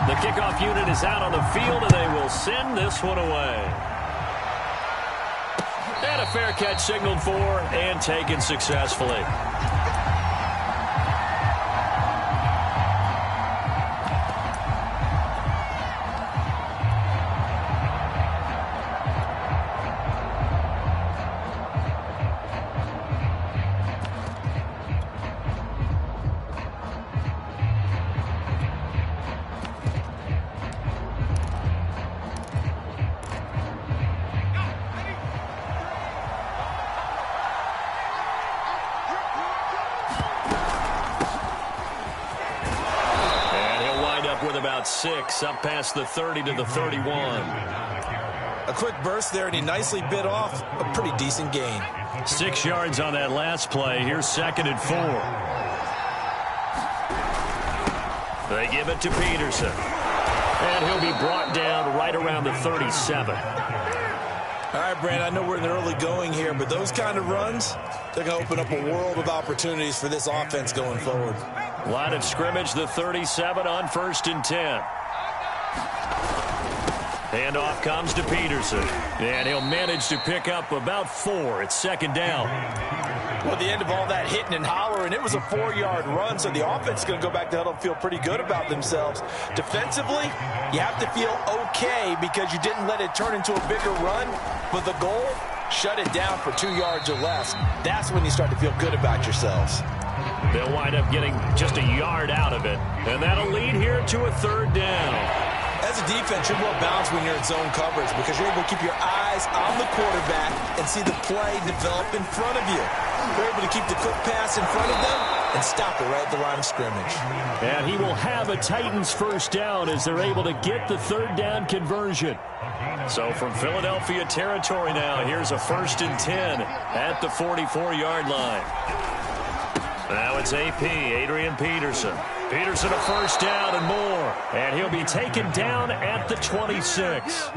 The kickoff unit is out on the field, and they will send this one away. And a fair catch signaled for and taken successfully. With about 6, up past the 30 to the 31. A quick burst there, and he nicely bit off a pretty decent gain. 6 yards on that last play. Here's 2nd and 4. They give it to Peterson. And he'll be brought down right around the 37. All right, Brandon, I know we're in the early going here, but those kind of runs, they're going to open up a world of opportunities for this offense going forward. Line of scrimmage, the 37 on 1st and 10. Handoff comes to Peterson. And he'll manage to pick up about 4. It's 2nd down. Well, at the end of all that hitting and hollering, it was a 4-yard run, so the offense is going to go back to huddle and feel pretty good about themselves. Defensively, you have to feel okay because you didn't let it turn into a bigger run, but the goal, shut it down for 2 yards or less. That's when you start to feel good about yourselves. They'll wind up getting just a yard out of it, and that'll lead here to a 3rd down. As a defense, you're more balanced when you're in zone coverage because you're able to keep your eyes on the quarterback and see the play develop in front of you. You're able to keep the quick pass in front of them and stop it right at the line of scrimmage. And he will have a Titans 1st down as they're able to get the 3rd down conversion. So from Philadelphia territory now, here's a 1st and 10 at the 44-yard line. Now it's AP, Adrian Peterson. Peterson a 1st down and more. And he'll be taken down at the 26.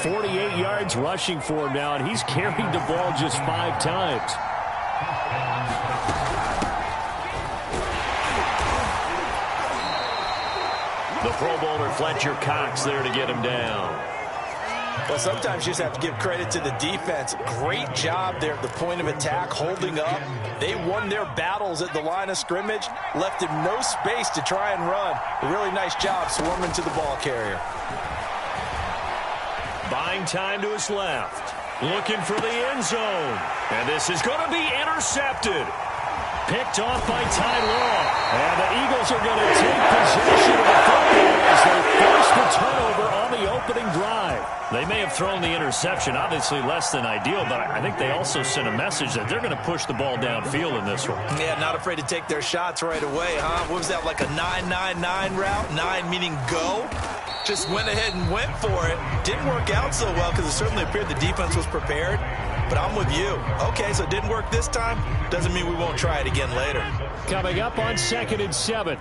48 yards rushing for him now, and he's carried the ball just 5 times. The Pro Bowler Fletcher Cox there to get him down. Well, sometimes you just have to give credit to the defense. Great job there at the point of attack, holding up. They won their battles at the line of scrimmage, left him no space to try and run. A really nice job swarming to the ball carrier. Buying time to his left. Looking for the end zone. And this is going to be intercepted. Picked off by Ty Law. And the Eagles are going to take possession of the football as they force the turnover on the opening drive. They may have thrown the interception, obviously less than ideal, but I think they also sent a message that they're going to push the ball downfield in this one. Yeah, not afraid to take their shots right away, huh? What was that, like a 9-9-9 route? 9 meaning go? Just went ahead and went for it. Didn't work out so well because it certainly appeared the defense was prepared. But I'm with you. Okay, so it didn't work this time. Doesn't mean we won't try it again later. Coming up on 2nd and 7.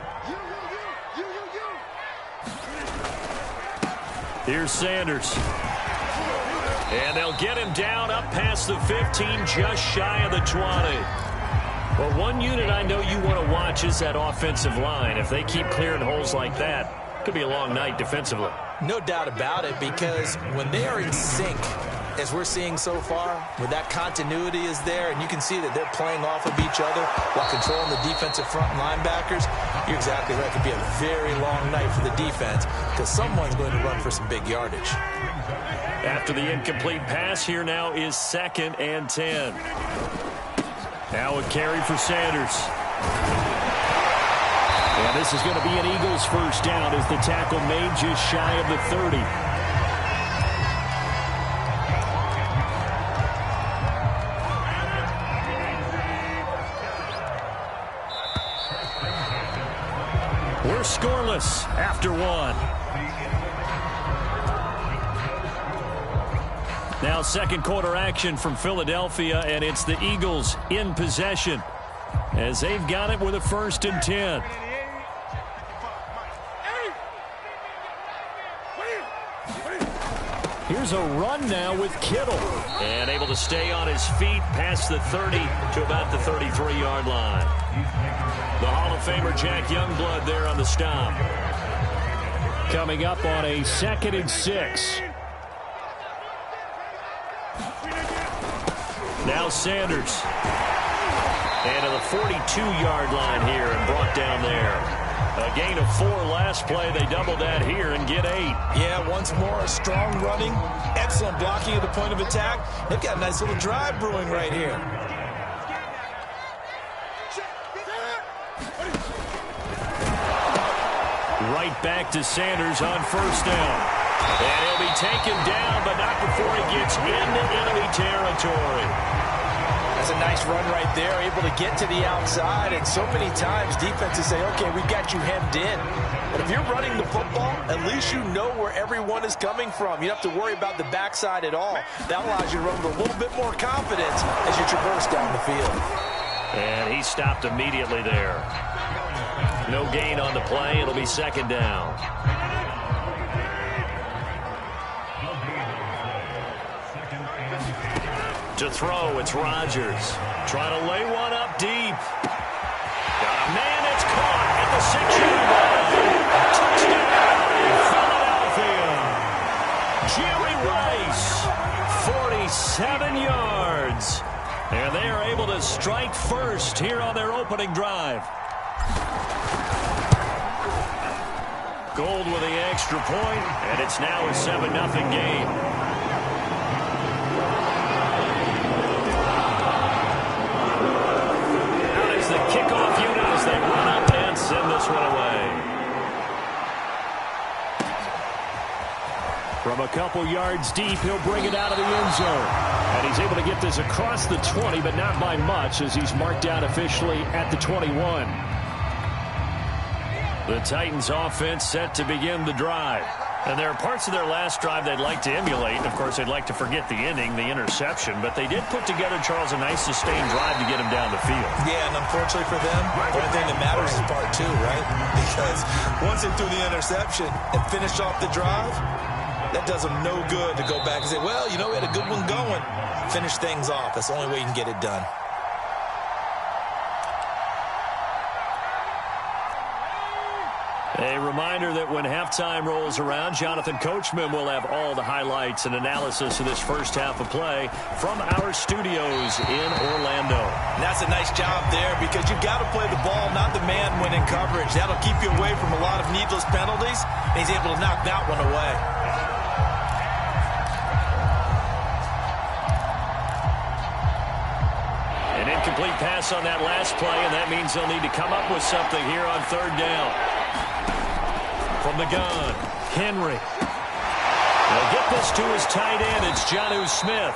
Here's Sanders. And they'll get him down up past the 15, just shy of the 20. Well, one unit I know you want to watch is that offensive line. If they keep clearing holes like that, it could be a long night defensively. No doubt about it, because when they are in sync, as we're seeing so far, when that continuity is there and you can see that they're playing off of each other while controlling the defensive front linebackers, you're exactly right. It could be a very long night for the defense because someone's going to run for some big yardage. After the incomplete pass, here now is 2nd and 10. Now a carry for Sanders. And this is going to be an Eagles 1st down as the tackle made just shy of the 30. We're scoreless after 1. Now 2nd quarter action from Philadelphia, and it's the Eagles in possession as they've got it with a 1st and 10. Here's a run now with Kittle. And able to stay on his feet past the 30 to about the 33-yard line. The Hall of Famer Jack Youngblood there on the stop. coming up on a 2nd and 6. Now Sanders. And to the 42-yard line here and brought down there. A gain of 4 last play. They double that here and get 8. Yeah, once more, strong running, excellent blocking at the point of attack. They've got a nice little drive brewing right here. Right back to Sanders on 1st down. And he'll be taken down, but not before he gets into enemy territory. That's a nice run right there, able to get to the outside. And so many times defenses say, okay, we've got you hemmed in. But if you're running the football, at least you know where everyone is coming from. You don't have to worry about the backside at all. That allows you to run with a little bit more confidence as you traverse down the field. And he stopped immediately there. No gain on the play. It'll be 2nd down. To throw, it's Rodgers. Trying to lay one up deep. Got a man that's caught at the 6-yard line. Touchdown, Philadelphia. Jerry Rice, 47 yards. And they are able to strike first here on their opening drive. Gold with the extra point, and it's now a 7-0 game. The kickoff unit as they run up and send this one away. From a couple yards deep, he'll bring it out of the end zone. And he's able to get this across the 20, but not by much as he's marked out officially at the 21. The Titans offense set to begin the drive. And there are parts of their last drive they'd like to emulate. And, of course, they'd like to forget the ending, the interception. But they did put together, Charles, a nice sustained drive to get him down the field. Yeah, and unfortunately for them, the only thing that matters is part 2, right? Because once they threw the interception and finished off the drive, that does them no good to go back and say, well, you know, we had a good one going. Finish things off. That's the only way you can get it done. A reminder that when halftime rolls around, Jonathan Coachman will have all the highlights and analysis of this first half of play from our studios in Orlando. And that's a nice job there because you've got to play the ball, not the man when in coverage. That'll keep you away from a lot of needless penalties, and he's able to knock that one away. An incomplete pass on that last play, and that means they'll need to come up with something here on 3rd down. From the gun, Henry. He'll get this to his tight end. It's Jonnu Smith.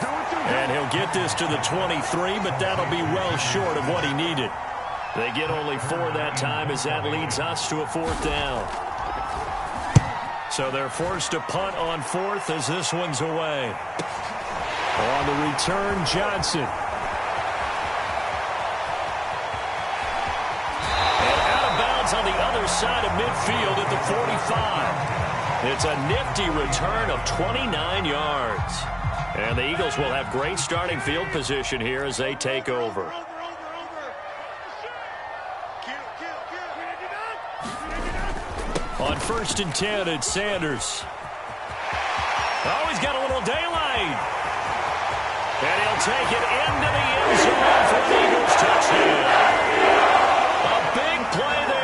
And he'll get this to the 23, but that'll be well short of what he needed. They get only 4 that time as that leads us to a 4th down. So they're forced to punt on 4th as this one's away. On the return, Johnson. On the other side of midfield at the 45. It's a nifty return of 29 yards. And the Eagles will have great starting field position here as they take over. On 1st and 10, it's Sanders. Oh, he's got a little daylight. And he'll take it into the end zone for the Eagles touchdown. A big play there.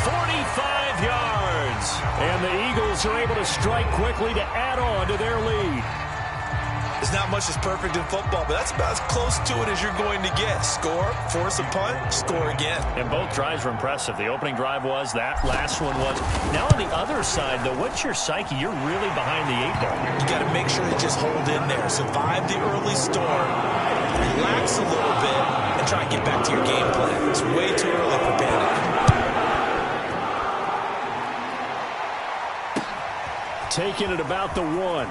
45 yards. And the Eagles are able to strike quickly to add on to their lead. There's not much that's perfect in football, but that's about as close to it as you're going to get. Score, force a punt, score again. And both drives were impressive. The opening drive was, that last one was. Now on the other side, though, what's your psyche? You're really behind the 8 ball. You got to make sure you just hold in there. Survive the early storm, relax a little bit, and try and get back to your game plan. It's way too early for panic. Taking it about the 1.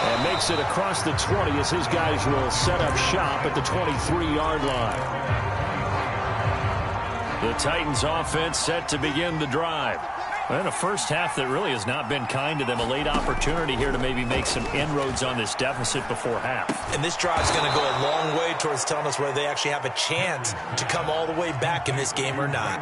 And makes it across the 20 as his guys will set up shop at the 23-yard line. The Titans offense set to begin the drive. And a first half that really has not been kind to them. A late opportunity here to maybe make some inroads on this deficit before half. And this drive is going to go a long way towards telling us whether they actually have a chance to come all the way back in this game or not.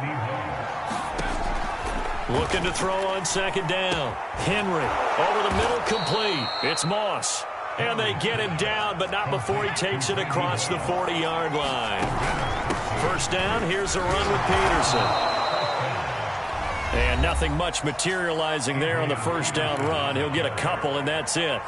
Looking to throw on second down. Henry over the middle, complete. It's Moss. And they get him down, but not before he takes it across the 40-yard line. First down, here's a run with Peterson. And nothing much materializing there on the first down run. He'll get a couple, and that's it.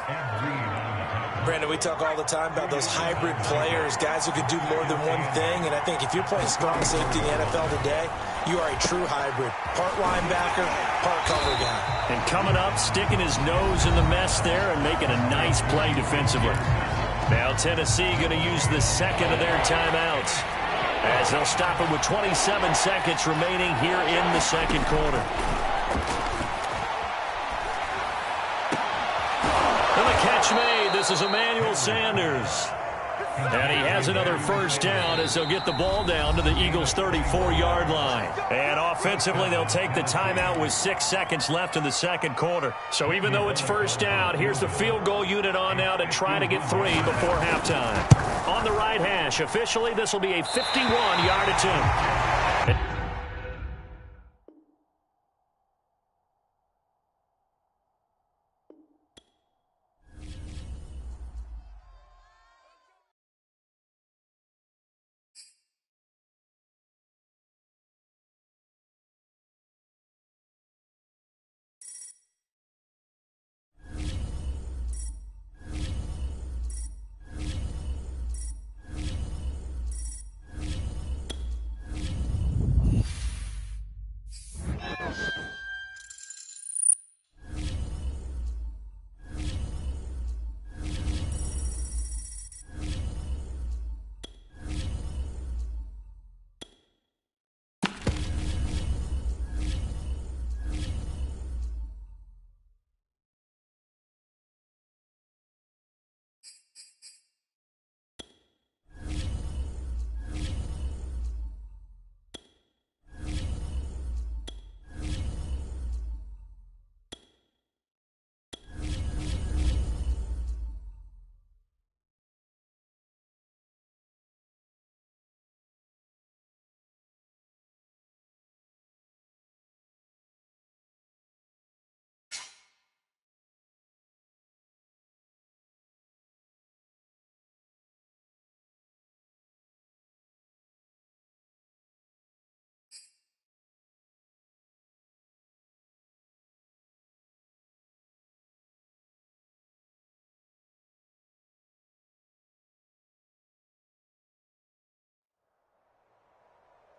Brandon, we talk all the time about those hybrid players, guys who could do more than one thing. And I think if you're playing strong safety in the NFL today, you are a true hybrid. Part linebacker, part cover guy. And coming up, sticking his nose in the mess there and making a nice play defensively. Now Tennessee going to use the second of their timeouts, as they'll stop it with 27 seconds remaining here in the second quarter. And the catch made. This is Emmanuel Sanders. And he has another first down as they'll get the ball down to the Eagles' 34-yard line. And offensively, they'll take the timeout with 6 seconds left in the second quarter. So even though it's first down, here's the field goal unit on now to try to get 3 before halftime. On the right hash, officially, this will be a 51-yard attempt.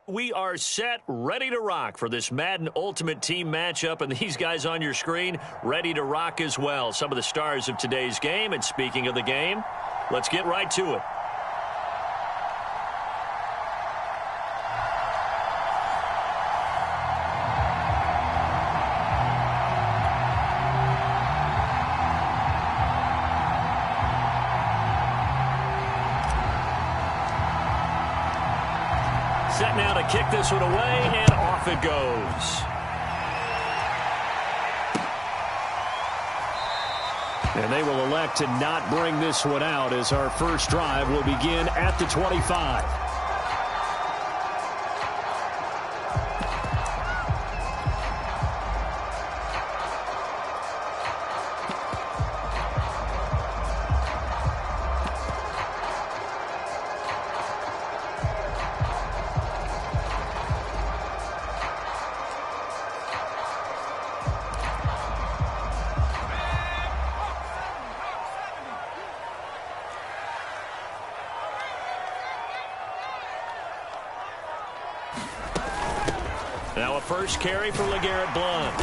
We are set, ready to rock for this Madden Ultimate Team matchup, and these guys on your screen ready to rock as well. Some of the stars of today's game, and speaking of the game, let's get right to it. Set now to kick this one away, and off it goes. And they will elect to not bring this one out as our first drive will begin at the 25. Now a first carry for LeGarrette Blount.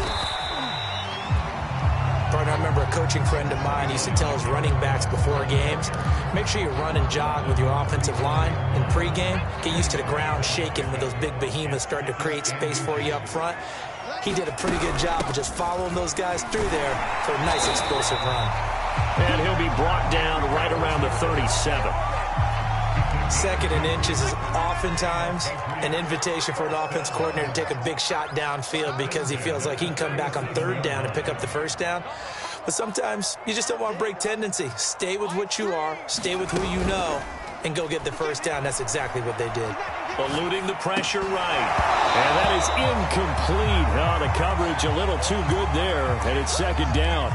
Partner, I remember a coaching friend of mine used to tell his running backs before games, make sure you run and jog with your offensive line in pregame. Get used to the ground shaking when those big behemoths start to create space for you up front. He did a pretty good job of just following those guys through there for a nice explosive run. And he'll be brought down right around the 37. Second and inches is oftentimes an invitation for an offense coordinator to take a big shot downfield because he feels like he can come back on third down and pick up the first down. But sometimes you just don't want to break tendency. Stay with what you are, stay with who you know, and go get the first down. That's exactly what they did. Eluding the pressure right. And that is incomplete. Oh, the coverage a little too good there, and it's second down.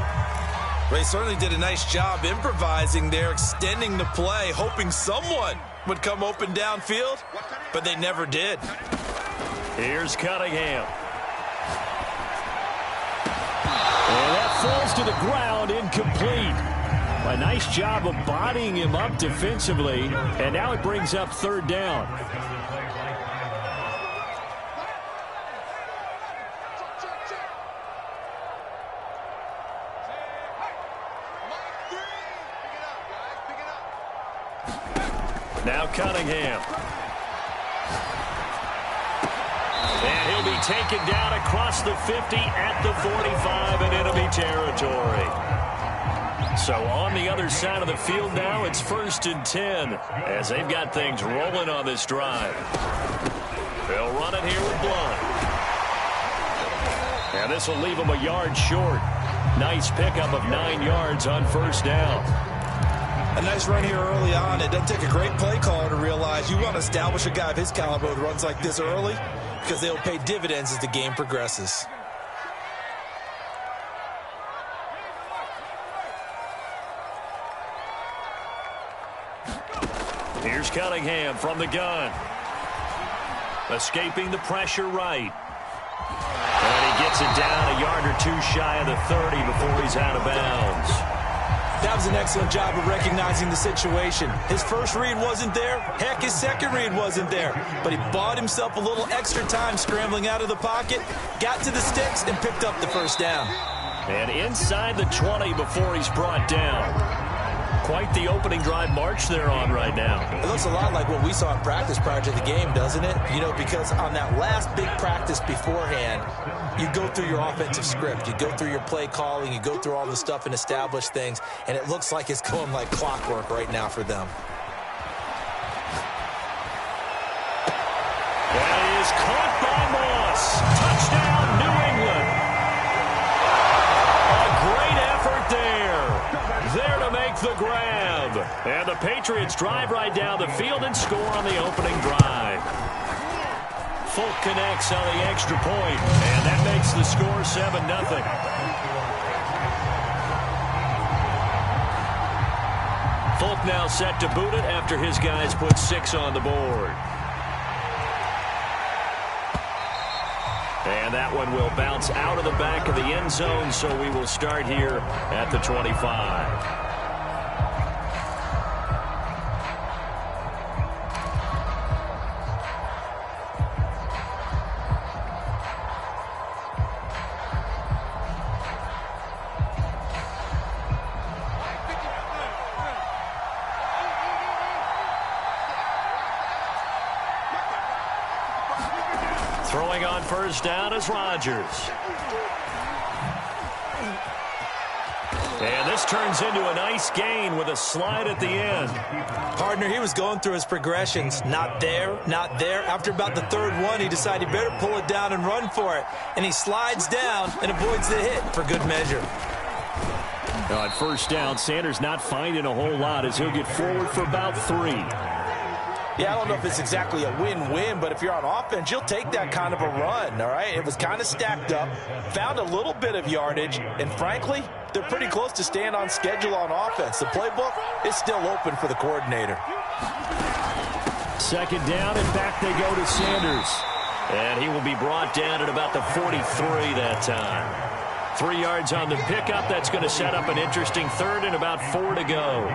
They certainly did a nice job improvising there, extending the play, hoping someone would come open downfield, but they never did. Here's Cunningham. And that falls to the ground, incomplete. A nice job of bodying him up defensively, and now it brings up third down. Now Cunningham. And he'll be taken down across the 50 at the 45 in enemy territory. So on the other side of the field now, it's 1st and 10 as they've got things rolling on this drive. They'll run it here with Blunt. And this will leave them a yard short. Nice pickup of 9 yards on first down. A nice run here early on. It doesn't take a great play caller to realize you want to establish a guy of his caliber who runs like this early because they'll pay dividends as the game progresses. Here's Cunningham from the gun. Escaping the pressure right. And he gets it down a yard or two shy of the 30 before he's out of bounds. That was an excellent job of recognizing the situation. His first read wasn't there. Heck, his second read wasn't there. But he bought himself a little extra time scrambling out of the pocket, got to the sticks, and picked up the first down. And inside the 20 before he's brought down. Quite the opening drive march they're on right now. It looks a lot like what we saw in practice prior to the game, doesn't it? You know, because on that last big practice beforehand, you go through your offensive script. You go through your play calling. You go through all the stuff and establish things. And it looks like it's going like clockwork right now for them. That is caught by Moss. Touchdown, New England. A great effort there. There to make the grab. And the Patriots drive right down the field and score on the opening drive. Folk connects on the extra point, and that makes the score 7-0. Folk now set to boot it after his guys put 6 on the board. And that one will bounce out of the back of the end zone, so we will start here at the 25. Throwing on first down is Rodgers. And this turns into a nice gain with a slide at the end. Partner, he was going through his progressions. Not there, not there. After about the third one, he decided he better pull it down and run for it. And he slides down and avoids the hit for good measure. On first down, Sanders not finding a whole lot as he'll get forward for about 3. Yeah, I don't know if it's exactly a win-win, but if you're on offense, you'll take that kind of a run, all right? It was kind of stacked up, found a little bit of yardage, and frankly, they're pretty close to staying on schedule on offense. The playbook is still open for the coordinator. Second down, and back they go to Sanders. And he will be brought down at about the 43 that time. 3 yards on the pickup. That's going to set up an interesting third and about 4 to go.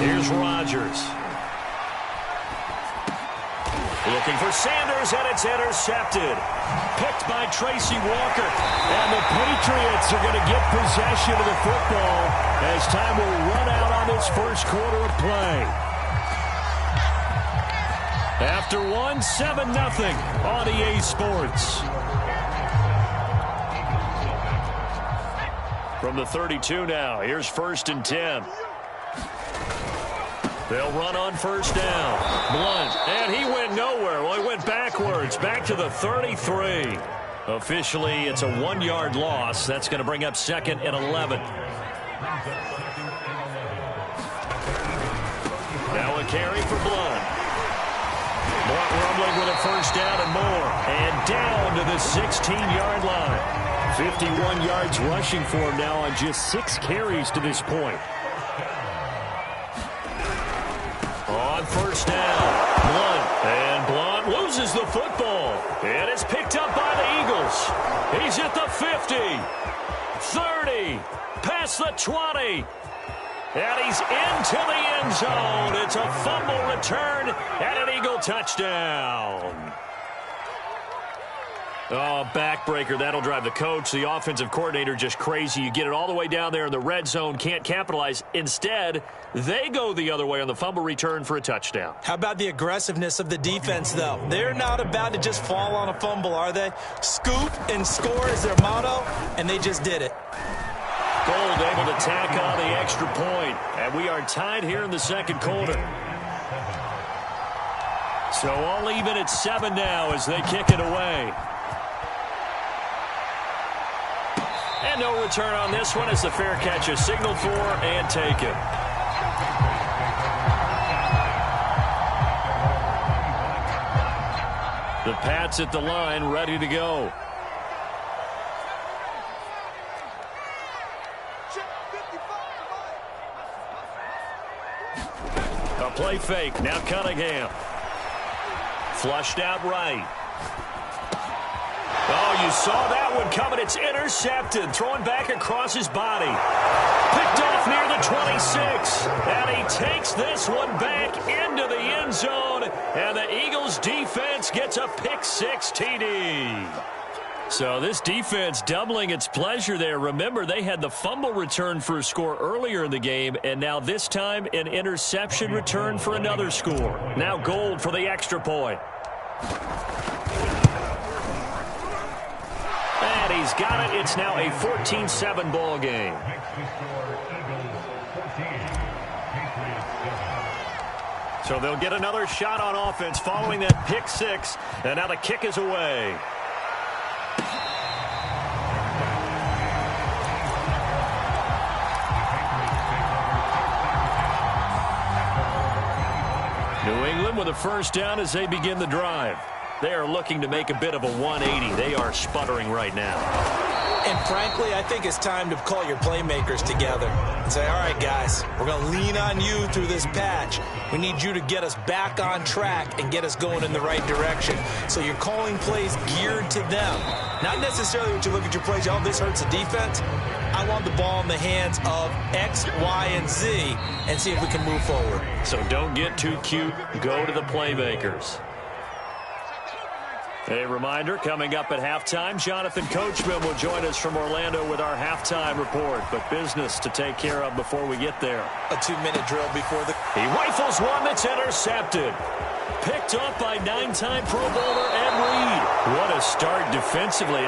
Here's Rodgers. Looking for Sanders, and it's intercepted. Picked by Tracy Walker. And the Patriots are going to get possession of the football as time will run out on this first quarter of play. After 7-0 on EA Sports. From the 32 now, here's 1st and 10. They'll run on first down. Blunt, and he went nowhere. Well, he went backwards, back to the 33. Officially, it's a 1-yard loss. That's going to bring up 2nd and 11. Now a carry for Blunt. Blunt rumbling with a first down and more. And down to the 16-yard line. 51 yards rushing for him now on just 6 carries to this point. On first down, Blunt. And Blunt loses the football. And it's picked up by the Eagles. He's at the 50, 30, past the 20. And he's into the end zone. It's a fumble return and an Eagle touchdown. Oh, backbreaker. That'll drive the coach, the offensive coordinator, just crazy. You get it all the way down there in the red zone, can't capitalize. Instead, they go the other way on the fumble return for a touchdown. How about the aggressiveness of the defense, though? They're not about to just fall on a fumble, are they? Scoop and score is their motto, and they just did it. Gold able to tack on the extra point. And we are tied here in the second quarter. So all even at 7 now as they kick it away. And no return on this one as the fair catch is signaled for and taken. The Pats at the line ready to go. A play fake. Now Cunningham. Flushed out right. Oh, you saw that one coming. It's intercepted. Throwing back across his body. Picked off near the 26. And he takes this one back into the end zone. And the Eagles defense gets a pick-6 TD. So this defense doubling its pleasure there. Remember, they had the fumble return for a score earlier in the game, and now this time an interception return for another score. Now Gold for the extra point. And he's got it. It's now a 14-7 ball game. So they'll get another shot on offense following that pick-6, and now the kick is away. New England with a first down as they begin the drive. They are looking to make a bit of a 180. They are sputtering right now. And frankly, I think it's time to call your playmakers together and say, all right, guys, we're going to lean on you through this patch. We need you to get us back on track and get us going in the right direction. So you're calling plays geared to them. Not necessarily when you look at your plays, oh, this hurts the defense. I want the ball in the hands of X, Y, and Z and see if we can move forward. So don't get too cute. Go to the playmakers. A reminder, coming up at halftime, Jonathan Coachman will join us from Orlando with our halftime report. But business to take care of before we get there. A 2-minute drill before the... He rifles one that's intercepted. Picked up by 9-time Pro Bowler Ed Reed. What a start defensively.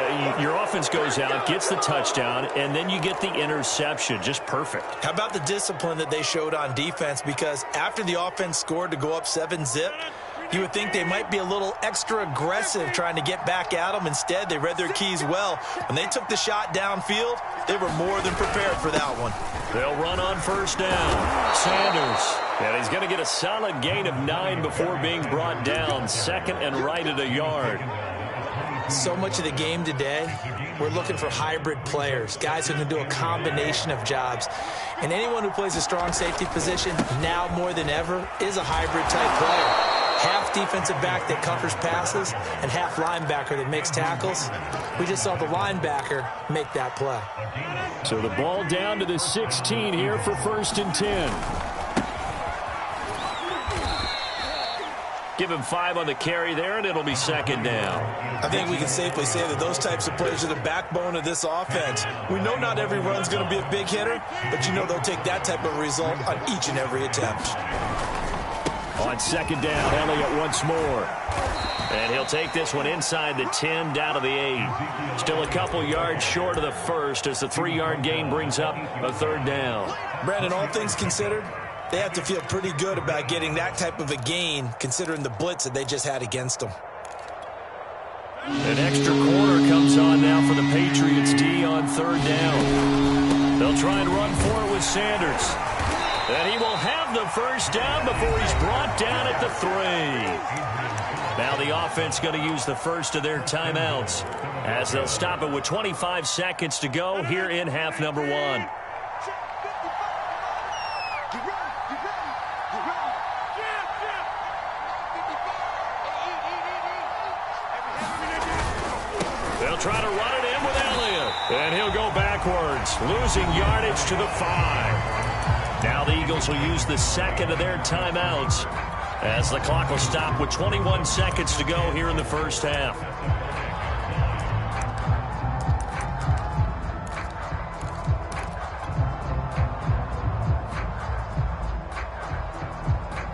Your offense goes out, gets the touchdown, and then you get the interception. Just perfect. How about the discipline that they showed on defense? Because after the offense scored to go up 7-zip, you would think they might be a little extra aggressive trying to get back at them. Instead, they read their keys well. When they took the shot downfield, they were more than prepared for that one. They'll run on first down. Sanders. And he's going to get a solid gain of 9 before being brought down. Second and right at a yard. So much of the game today, we're looking for hybrid players, guys who can do a combination of jobs. And anyone who plays a strong safety position, now more than ever, is a hybrid-type player. Half defensive back that covers passes and half linebacker that makes tackles. We just saw the linebacker make that play. So the ball down to the 16 here for 1st and 10. Give him 5 on the carry there, and it'll be 2nd down. I think we can safely say that those types of plays are the backbone of this offense. We know not every run's going to be a big hitter, but you know they'll take that type of result on each and every attempt. On 2nd down, Elliott once more. And he'll take this one inside the 10, down to the 8. Still a couple yards short of the first as the 3-yard gain brings up a 3rd down. Brandon, all things considered, they have to feel pretty good about getting that type of a gain considering the blitz that they just had against them. An extra corner comes on now for the Patriots D on third down. They'll try and run for it with Sanders. And he will have the first down before he's brought down at the 3. Now the offense going to use the first of their timeouts as they'll stop it with 25 seconds to go here in half number 1. They'll try to run it in with Elliott. And he'll go backwards, losing yardage to the 5. Now the Eagles will use the second of their timeouts as the clock will stop with 21 seconds to go here in the first half.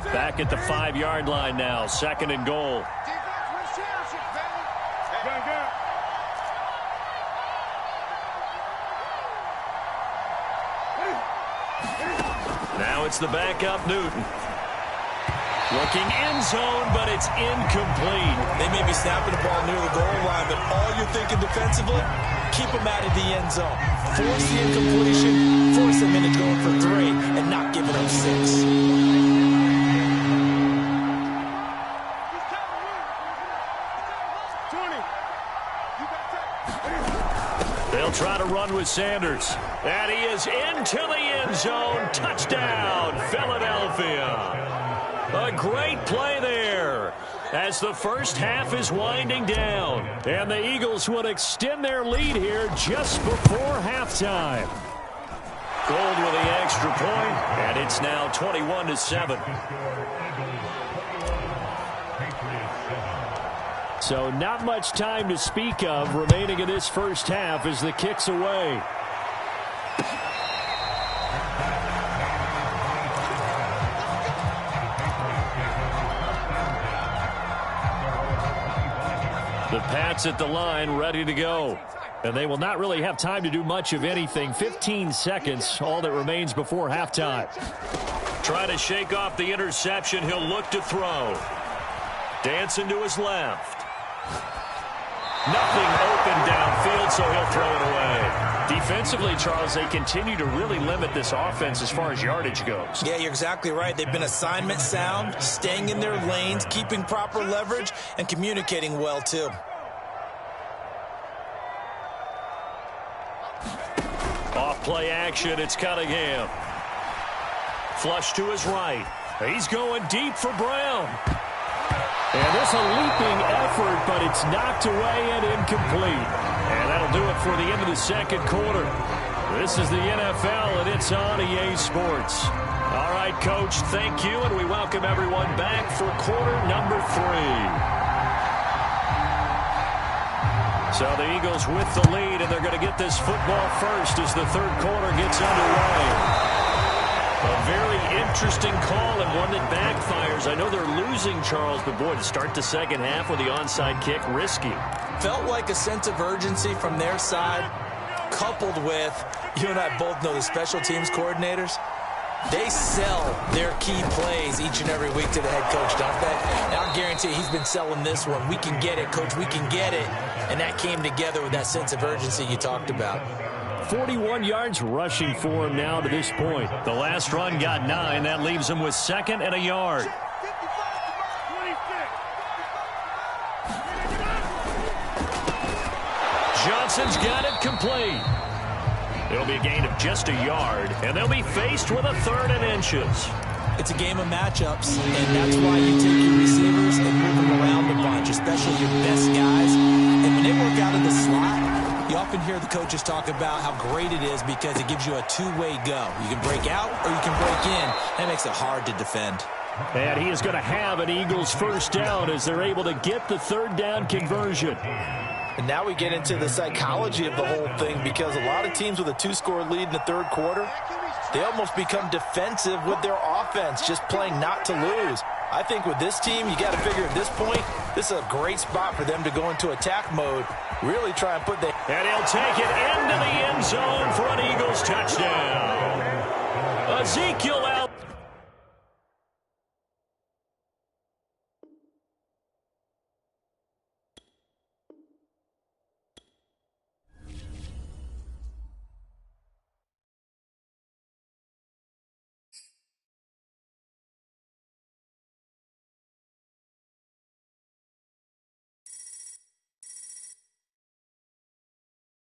Back at the 5-yard line now, second and goal. Now it's the backup, Newton. Looking end zone, but it's incomplete. They may be snapping the ball near the goal line, but all you're thinking defensively, keep them out of the end zone. Force the incompletion, force them into going for 3, and not giving up 6. They'll try to run with Sanders. And he is into the end zone. Touchdown, Philadelphia. A great play there as the first half is winding down. And the Eagles would extend their lead here just before halftime. Gold with the extra point, and it's now 21-7. So not much time to speak of remaining in this first half as the kick's away. The Pats at the line, ready to go. And they will not really have time to do much of anything. 15 seconds, all that remains before halftime. Trying to shake off the interception. He'll look to throw. Dancing to his left. Nothing open downfield, so he'll throw it away. Defensively, Charles, they continue to really limit this offense as far as yardage goes. Yeah, you're exactly right. They've been assignment sound, staying in their lanes, keeping proper leverage, and communicating well, too. Off play action, it's Cunningham. Flush to his right. He's going deep for Brown. And there's a leaping effort, but it's knocked away and incomplete. And that'll do it for the end of the second quarter. This is the NFL, and it's on EA Sports. All right, Coach, thank you, and we welcome everyone back for quarter number 3. So the Eagles with the lead, and they're going to get this football first as the third quarter gets underway. A very interesting call and one that backfires. I know they're losing, Charles, but boy, to start the second half with the onside kick, risky. Felt like a sense of urgency from their side, coupled with, you and I both know the special teams coordinators, they sell their key plays each and every week to the head coach, don't they? And I'll guarantee he's been selling this one. We can get it, coach, we can get it. And that came together with that sense of urgency you talked about. 41 yards rushing for him now to this point. The last run got 9. That leaves him with 2nd and a yard. Johnson's got it complete. It'll be a gain of just a yard, and they'll be faced with a 3rd and inches. It's a game of matchups, and that's why you take your receivers and move them around the bunch, especially your best guys. And when they work out of the slot, you often hear the coaches talk about how great it is because it gives you a two-way go. You can break out or you can break in. That makes it hard to defend. And he is going to have an Eagles first down as they're able to get the 3rd down conversion. And now we get into the psychology of the whole thing because a lot of teams with a 2-score lead in the third quarter, they almost become defensive with their offense, just playing not to lose. I think with this team, you got to figure at this point, this is a great spot for them to go into attack mode, really try and put the... And he'll take it into the end zone for an Eagles touchdown. Ezekiel